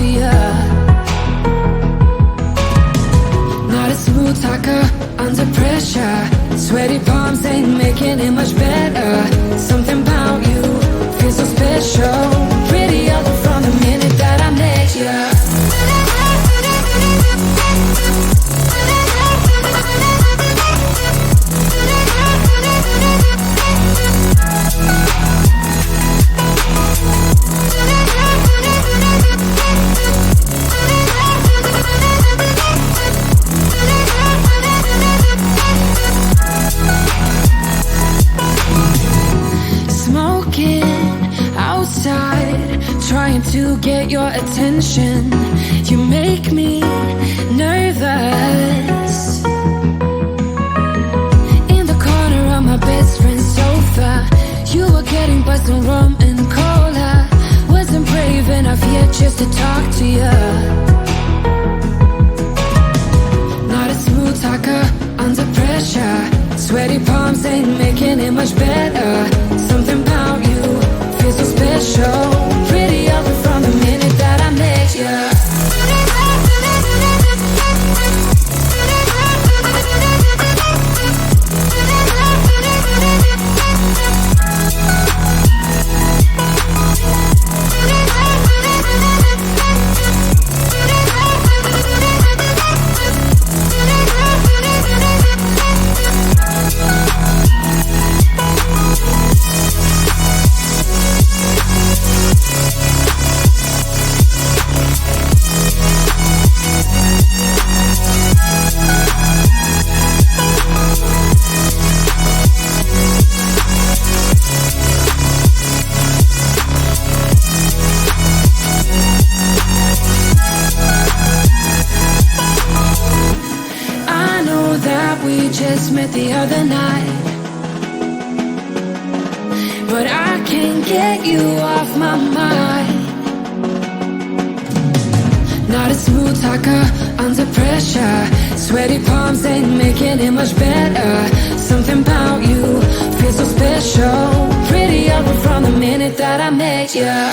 to ya. Not a smooth talker under pressure. Sweaty palms ain't making it much better. Something about you feels so special. Prettier from the minute that I met ya. Trying to get your attention. You make me nervous. In the corner of my best friend's sofa, you were getting buzzed on rum and cola. Wasn't brave enough yet just to talk to you. Not a smooth talker under pressure. Sweaty palms ain't making it much better. Something about you feels so special. Prettier from the minute that I met ya. Just met the other night, but I can't get you off my mind. Not a smooth talker under pressure. Sweaty palms ain't making it much better. Something about you feels so special. Prettier from the minute that I met ya.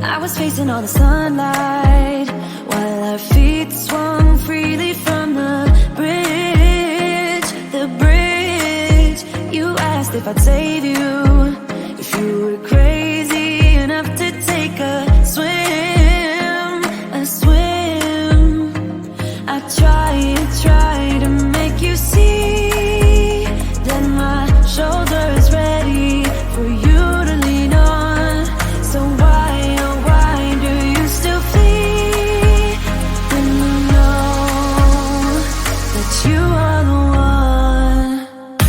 I was facing all the sunlight while our feet swung freely from the bridge. The bridge. You asked if I'd save you, if you were crazy enough to take a swim, a swim. I try to make you see that my shoulder is ready for you to lean on. So why, oh why do you still flee when you know that you are the one?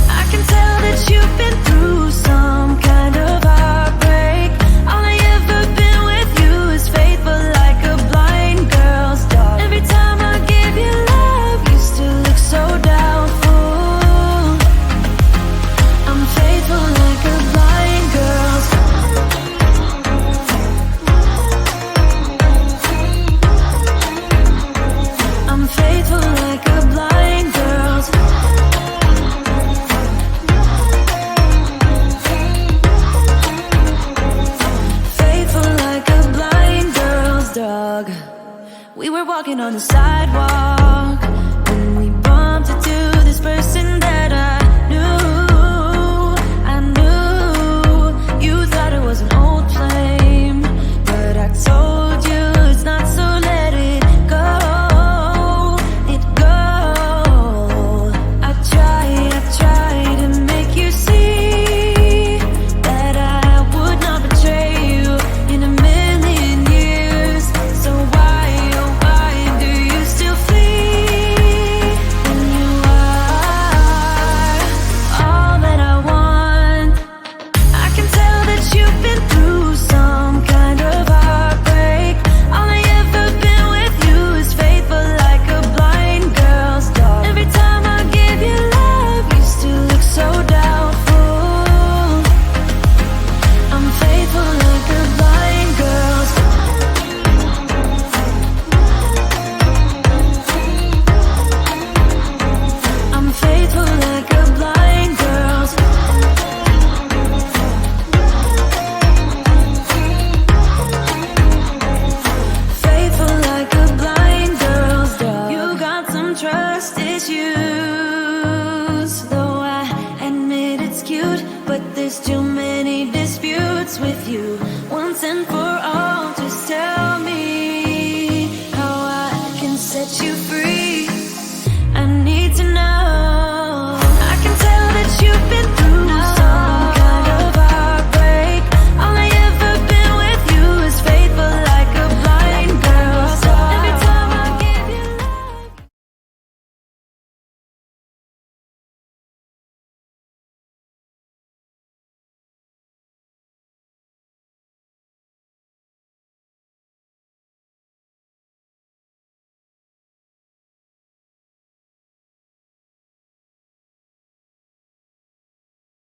I can tell that you've been through some kind of heartbreak. All I ever been with you is faithful like a blind girl's dog. Every time I give you love, you still look so doubtful. I'm faithful like a blind girl's dog. I'm faithful like a blind girl's faithful like a blind girl's dog. We were walking on the sidewalk when we bumped into this person that I knew. You thought it was an old flame, but I told you it's not, so let it go. It go. I try to make you see that I would not betray you in a million years. So why, oh why do you still flee when you are all that I want? I can tell that you've been through some kind of heartbreak. All I ever been with you is faithful like a blind girl's dog. Every time I give you love, you still look so doubtful. I'm faithful like a blind girl's dog. I'm faithful like a blind girl's dog. Faithful like a blind girl's dog. You got some trust issues, though I admit it's cute, but there's too many disputes with you.